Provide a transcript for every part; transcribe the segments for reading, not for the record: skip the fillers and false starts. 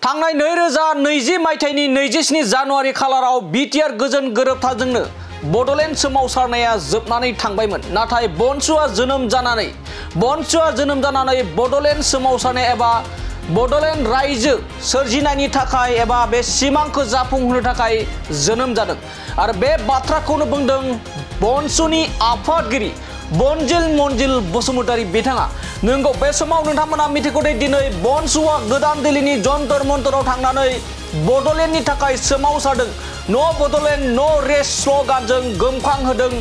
थांनाय 2020 मायथाइनि 27 जानुवारि खालाराव बिटिआर गोजोन गोरोबथाजोंनो बड'लेण्ड सोमावसारनाया जोबनानै थांबायमोन। नाथाय बनसुआ जोनोम जानानै बड'लेण्ड सोमावसारनाय एबा बड'लेण्ड रायजो सोरजिनायनि थाखाय एबा बे सिमांखौ जाफुंहोनो थाखाय जोनोम जादों आरो बे बाथ्राखौनो बुंदों बनसुनि आफादगिरि बनजिल मनजिल बसुमतारी बिथाङा। नंगौ, बे समाव नोंथांमोना मिथिगौ दि दिनै बनसुआ गोदान दिल्लीनि जन्तर मन्तराव थांनानै बड'लेण्डनि थाखाय सोमावसारदों। न' बड'लेण्ड न' रेस्ट स्ल'गानजों गोमखांहोदों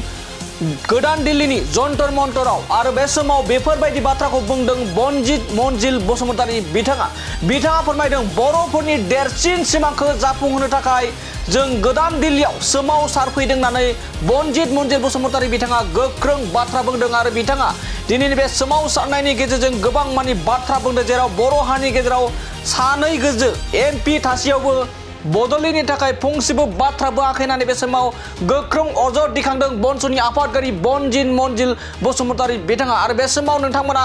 गोदान दिल्लीनि जन्तर मन्तराव आरो बे समाव बेफोरबायदि बाथ्राखौ बुंदों बनजिल मनजिल बसुमतारी बिथाङा फोरमायदों बर'फोरनि देरसिन सिमांखौ जाफुंहोनो थाखाय जों गोदान दिल्लीयाव सोमावसारफैदों होननानै बनजिल मनजिल बसुमतारी बिथाङा गोख्रों बाथ्रा बुंदों आरो बिथाङा दिनैनि बे सोमावसारनायनि गेजेरजों गोबां मानि बाथ्रा बुंदों, जेराव बर' हारिनि गेजेराव सानै गोजो एमपि थासेयावबो बड'लेण्डनि थाखाय फंसेबो बाथ्रा बुङाखै होननानै बे समाव गोख्रों अजद दिखांदों बनसुनि आफादगिरि बनजिल मनजिल बसुमतारी बिथाङा। आरो बे समाव नोंथांमोना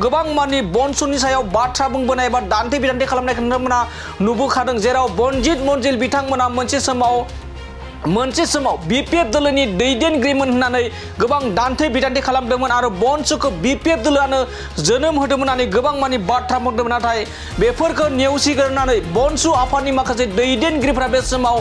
गोबां मानि बनसुनि सायाव बाथ्रा बुंबोनाय एबा दान्थे बिदान्थे खालामनायखौ नोंथांमोना नुबोखादों, जेराव बनजिल मनजिल बिथांमोना मोनसे समाव बिपिएफ दोलोनि दैदेनगिरिमोन होननानै गोबां दान्थे बिदान्थे खालामदोंमोन आरो बनसुखौ बिपिएफ दोलोआनो जोनोम होदोंमोन होननानै गोबां मानि बाथ्रा बुंदोंमोन। नाथाय बेफोरखौ नेवसिगारनानै बनसु आफादनि माखासे दैदेनगिरिफ्रा बे समाव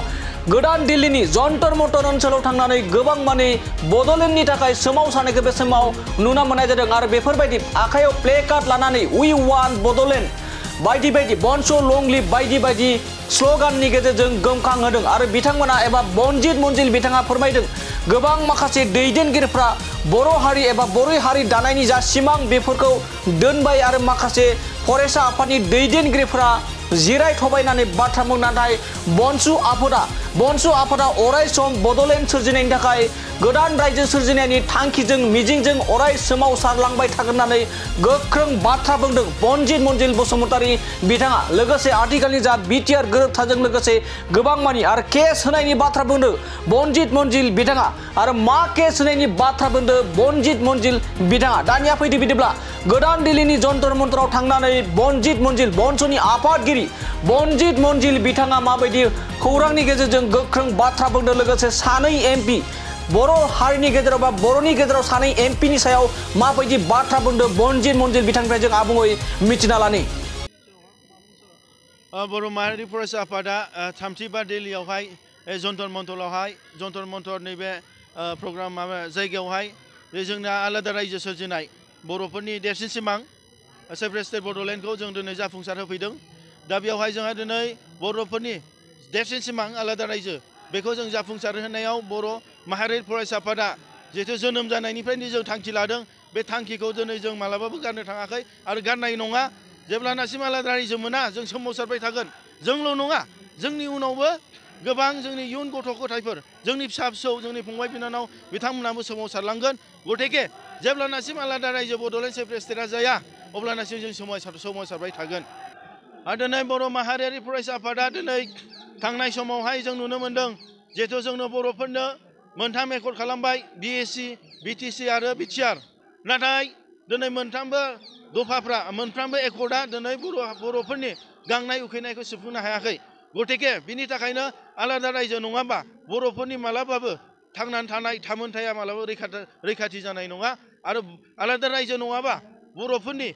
गोदान दिल्लीनि जन्तर मन्तर ओनसोलाव थांनानै गोबां मानि बड'लेण्डनि थाखाय सोमावसारनायखौ बे समाव नुनो मोननाय जादों आरो बेफोरबायदि आखायाव प्ले कार्ड लानानै उइ वान बड'लेण्ड बायदि बायदि बनसु लं लिभ बायदि बायदि स्ल'गाननि गेजेरजों गोमखांहोदों आरो बिथांमोना एबा बनजिल मनजिल बिथाङा फोरमायदों गोबां माखासे दैदेनगिरिफ्रा बर' हारि एबा बर' हारि दानायनि जा सिमां बेफोरखौ दोनबाय आरो माखासे फरायसा आफादनि दैदेनगिरिफ्रा जिरायथ'बायनानै बाथ्रा बुंदों। नाथाय बनसु आफादा अराय सम बड'लेण्ड सोरजिनायनि थाखाय गोदान रायजो सोरजिनायनि थांखिजों मिजिंजों अराय सोमावसारलांबाय थागोन होननानै गोख्रों बाथ्रा बुंदों बनजिल मनजिल बसुमतारी बिथाङा। लोगोसे आथिखालनि जा बिटिआर गोरोबथाजों लोगोसे गोबां मानि आरो केस होनायनि बाथ्रा बुंदों बनजिल मनजिल बिथाङा आरो मा केस होनायनि बाथ्रा बुंदों बनजिल मनजिल बिथाङा। दानिया फैदो बिदिब्ला गोदान दिल्लीनि जन्तर मन्तराव थांनानै बनजिल मनजिल बनसुनि आफादगिरि बनजिल मनजिल बिथाङा माबायदि खौरांनि गेजेरजों गोख्रों बाथ्रा बुंदों, लोगोसे सानै एमपि बर' हारिनि गेजेराव बा बर'नि गेजेराव सानै एमपिनि सायाव माबायदि बाथ्रा बुंदों बनजिल मनजिल बिथांनिफ्राय जों आबुङै मिथिना लानि। बर' माहारि फरायसा आफादा 35 दिल्लीयावहाय जन्तर मन्तर नैबे प्रग्राम जायगायावहाय जोंना आलादा रायजो सोरजिनाय बर'फोरनि देरसिन सिमां सेपारेट स्टेट बड'लेण्डखौ जों दिनै जाफुंसार होफैदों। दा बेवहाय जोंहा दिनै बर'फोरनि देरसिन सिमां आलादा रायजो बेखौ जों जाफुंसार होनायाव बर' माहारि फरायसा आफादा जिहेतु जोनोम जानायनिफ्रायनो जों थांखि लादों, बे थांखिखौ दिनै जों मालाबाबो गारनो थाङाखै आरो गारनाय नङा। जेब्लानासिम आलादा रायजो मोना जों सोमावसारबाय थागोन। जोंल' नङा, जोंनि उनावबो गोबां जोंनि इयुन गथ' गथायफोर जोंनि फिसा फिसौ जोंनि फंबाय बिनानाव बिथांमोनाबो सोमावसारलांगोन। गथिखे जेब्लानासिम आलादा रायजो बड'लेण्ड सेपारेट स्टेटआ जाया अब्लानासिम जों सोमावसारबाय थागोन। आरो दिनै बर' माहारियारि फरायसा आफादा दिनै थांनाय समावहाय जों नुनो मोन्दों जिहेथु जोंनो बर'फोरनो मोनथाम एकर्ड खालामबाय बिएसि बिटिसि आरो बिटिआर। नाथाय दिनै मोनफ्रोमबो दफाफ्रा मोनफ्रोमबो एकर्डआ दिनै बर'फोरनि गांनाय उखैनायखौ सुफुंनो हायाखै। गथिखे बिनि थाखायनो आलादा रायजो नङाबा बर'फोरनि मालाबाबो थांनानै थानाय थामोनथाया मालाबाबो रैखाथि जानाय नङा आरो आलादा रायजो नङाबा बर'फोरनि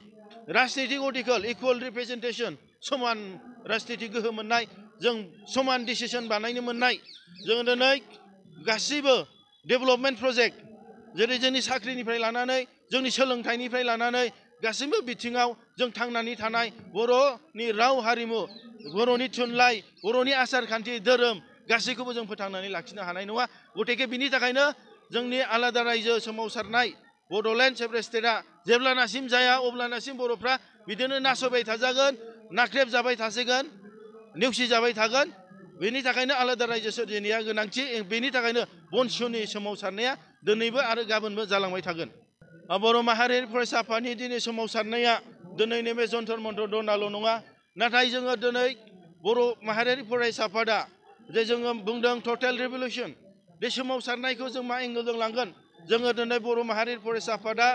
राजनितिक अर्टिकेल इकुवेल रिप्रेजेन्टेसन समान राजनितिक गोहो मोननाय, जों समान डिसिसन बानायनो मोननाय, जों दिनै गासैबो डेभेलपमेन्ट प्रजेक्ट जेरै जोंनि साख्रिनिफ्राय लानानै जोंनि सोलोंथाइनिफ्राय लानानै गासैबो बिथिङाव जों थांनानै थानाय बर'नि राव हारिमु बर'नि थुनलाइ बर'नि आसार खान्थि धोरोम गासैखौबो जों फोथांनानै लाखिनो हानाय नङा। गथिखे बिनि थाखायनो जोंनि आलादा रायजो सोमावसारनाय बड'लेण्ड सेपारेट स्टेटआ जेब्लानासिम जाया अब्लानासिम बर'फ्रा बिदिनो नासयबाय थाजागोन, नाख्रेबजाबाय थासिगोन, नेवसिजाबाय थागोन। बेनि थाखायनो आलादा रायजो सोरजिनाया गोनांथि। बेनि थाखायनो बनसुनि सोमावसारनाया दिनैबो आरो गाबोनबो जालांबाय थागोन। बर' माहारियारि फरायसा आफादनि दिनै सोमावसारनाया दिनै नैबे जन्तर मन्तर दनाल' नङा, नाथाय जोङो दिनै बर' माहारियारि फरायसा आफादा जे जोङो बुंदों टटेल रिभलिउसन, बे सोमावसारनायखौ जों मा एंगोलजों लांगोन। जोङो दिनै बर' माहारियारि फरायसा आफादा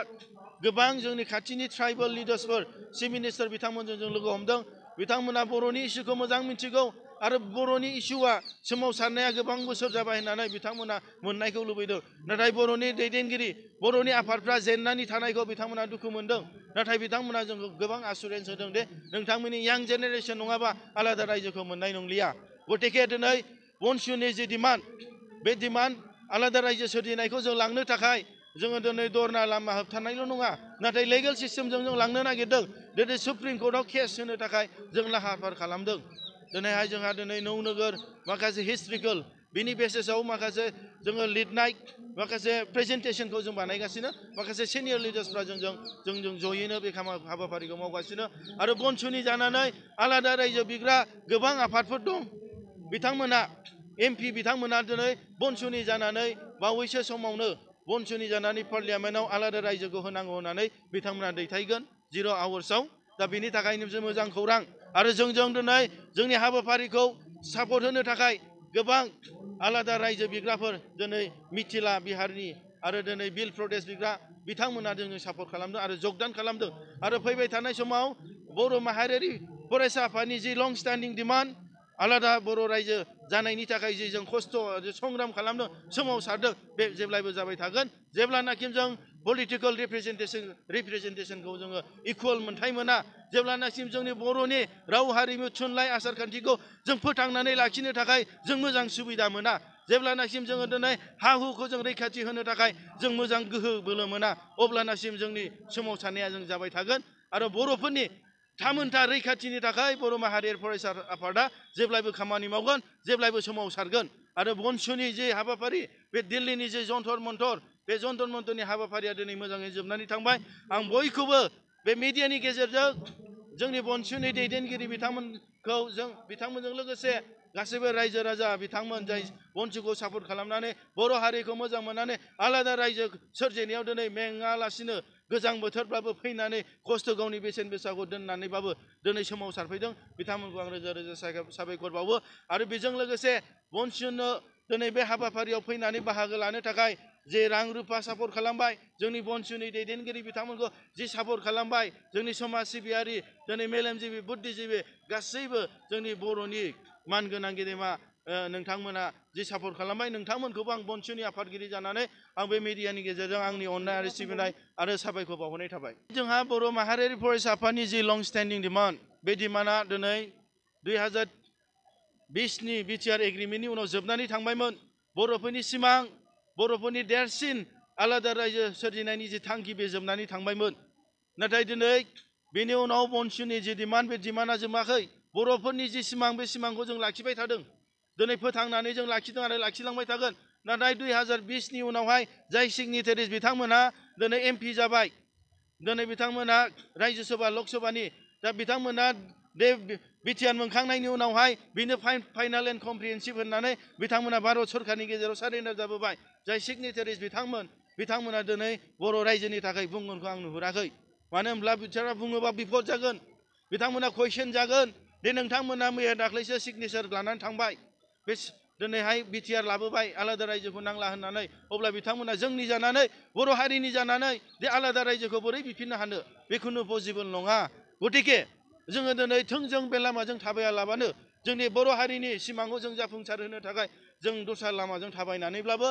गोबां जोंनि खाथिनि ट्राइबेल लिडार्सफोर चिफ मिनिस्टार बिथांमोनजों जों लोगो हमदों बिथांमोना बर'नि इस्युखौ मोजां मिथिगौ आरो बर'नि इस्युआ सोमावसारनाया गोबां बोसोर जाबाय होननानै बिथांमोना मोननायखौ लुबैदों नाथाय बर'नि दैदेनगिरि बर'नि आफादफ्रा जेननानै थानायखौ बिथांमोना दुखु मोनदों नाथाय बिथांमोना जोंखौ गोबां एसुरेन्स होदों दे नोंथांमोननि यां जेनेरेसन नङाबा आलादा रायजोखौ मोननाय नंलिया गतिके दिनै बनसुनि जे डिमान्ड बे डिमान्ड आलादा रायजो सोरजिनायखौ जों लांनो थाखाय जोङो दिनै दरना लामा होबथानायल' नङा नाथाय लिगेल सिस्टेमजों जों लांनो नागिरदों दिनै सुप्रिम कर्टआव केस होनो थाखाय जों लाहार फाहार खालामदों दिनैहाय जोंहा दिनै नौनोगोर माखासे हिस्ट्रिकेल बिनि बेसिसाव माखासे जोङो लिरनाय माखासे प्रेजेन्टेसनखौ जों बानायगासिनो माखासे सिनियर लिडार्सफ्रा जोंजों जयैनो बे हाबाफारिखौ मावगासिनो आरो बनसुनि जानानै आलादा रायजो बिग्रा गोबां आफादफोर दं बिथांमोना एमपि बिथांमोना दिनै बनसुनि जानानै बावैसो समावनो बनसुनि जानानै पार्लियामेन्टआव आलादा रायजोखौ होनांगौ होननानै बिथांमोना दैथायगोन 0 आवार्सआव दा बेनि थाखायनो जों मोजां खौरां आरो जोंजों दिनै जोंनि हाबाफारिखौ सापर्ट होनो थाखाय गोबां आलादा रायजो बिग्राफोर दिनै मिथिला बिहारनि आरो दिनै बिल प्रदेश बिग्रा बिथांमोना जोंनो सापर्ट खालामदों आरो जगदान खालामदों आरो फैबाय थानाय समाव बर' माहारियारि फरायसा आफादनि जि लं स्टेन्डिं डिमान्ड आलादा बर' रायजो जानायनि थाखाय जि जों खस्थ' संग्राम खालामदों सोमावसारदों बे जेब्लायबो जाबाय थागोन जेब्लानाखि जों पलिटिकेल रिप्रेजेन्टेसनखौ जोङो इकुवेल मोन्थाय मोना जेब्लानासिम जोंनि बर'नि राव हारिमु थुनलाइ आसार खान्थिखौ जों फोथांनानै लाखिनो थाखाय जों मोजां सुबिदा मोना जेब्लानासिम जोङो दिनै हा हुखौ जों रैखाथि होनो थाखाय जों मोजां गोहो बोलो मोना अब्लानासिम जोंनि सोमावसारनाया जों जाबाय थागोन आरो बर'फोरनि थामोनथा रैखाथिनि थाखाय बर' माहारियारि फरायसा आफादा जेब्लायबो खामानि मावगोन जेब्लायबो सोमावसारगोन आरो बनसुनि जे हाबाफारि बे दिल्लीनि जे जन्तर मन्तर बे जन्तर मन्तरनि हाबाफारिया दिनै मोजाङै जोबनानै थांबाय आं बयखौबो बे मिडियानि गेजेरजों जोंनि बनसुनि दैदेनगिरि बिथांमोनखौ बिथांमोनजों लोगोसे गासैबो रायजो राजा बिथांमोन जाय बनसुखौ सापर्ट खालामनानै बर' हारिखौ मोजां मोननानै आलादा रायजो सोरजिनायाव दिनै मेङालासिनो गोजां बोथोरब्लाबो फैनानै खस्थ' गावनि बेसेन गोसाखौ दोननानैबाबो दिनै सोमावसारफैदों बिथांमोनखौ आं रोजा रोजा साबायखर बावो आरो बेजों लोगोसे बनसुनो दिनै बे हाबाफारियाव फैनानै बाहागो लानो थाखाय जे रां रुफा सापर्ट खालामबाय जोंनि बनसुनि दैदेनगिरि बिथांमोनखौ जि सापर्ट खालामबाय जोंनि समाज सिबियारि दिनै मेलेमजिबि बुद्धिजिबि गासैबो जोंनि बर'नि मानगोनां गेदेमा नोंथांमोना जि सापर्ट खालामबाय नोंथांमोनखौबो आं बनसुनि आफादगिरि जानानै आं बे मिडियानि गेजेरजों आंनि अननाय आरो सिबिनाय आरो साबायखर बावहरनाय थाबाय जोंहा बर' माहारियारि फरायसा आफादनि जि लं स्टेन्डिं डिमान्ड बे डिमान्डआ दिनै 2020नि बिटिआर एग्रिमेन्टनि उनाव जोबनानै थांबायमोन बर'फोरनि सिमां बर'फोरनि देरसिन आलादा रायजो सोरजिनायनि जि थांखि बे जोबनानै थांबायमोन नाथाय दिनै बेनि उनाव बनसुनि जि डिमान्ड बे डिमान्डआ जोबाखै बर'फोरनि जि सिमां बे सिमांखौ जों लाखिबाय थादों दिनै फोथांनानै जों लाखिदों आरो लाखिलांबाय थागोन नाथाय 2020नि उनावहाय जाय सिगनेटारिस बिथांमोना दिनै एमपि जाबाय दिनै बिथांमोना रायजो सभा लक सभानि दा बिथांमोना बे बिटिआर मोनखांनायनि उनावहाय बेनो फाइनाल एन्ड कमप्रिहेन्सिभ होननानै बिथांमोना भारत सरकारनि गेजेराव सारेन्डार जाबोबाय जाय सिगनेटारिस बिथांमोना दिनै बर' रायजोनि थाखाय बुंगोनखौ आं नुहुराखै मानो होनब्ला बिथाङा बुङोबा बिपद जागोन बिथांमोना कुइसन जागोन दे नोंथांमोना मैया दाख्लैसो सिगनेचार लानानै थांबाय बे दिनैहाय बिटिआर लाबोबाय आलादा रायजोखौ नांला होननानै अब्ला बिथांमोना जोंनि जानानै बर' हारिनि जानानै जे आलादा रायजोखौ बोरै बिफिननो हानो बेखौनो पसिबोल नङा गतिके जोङो दिनै थोंजों बे लामाजों थाबायालाबानो जोंनि बर' हारिनि सिमांखौ जों जाफुंसार होनो थाखाय जों दस्रा लामाजों थाबायनानैब्लाबो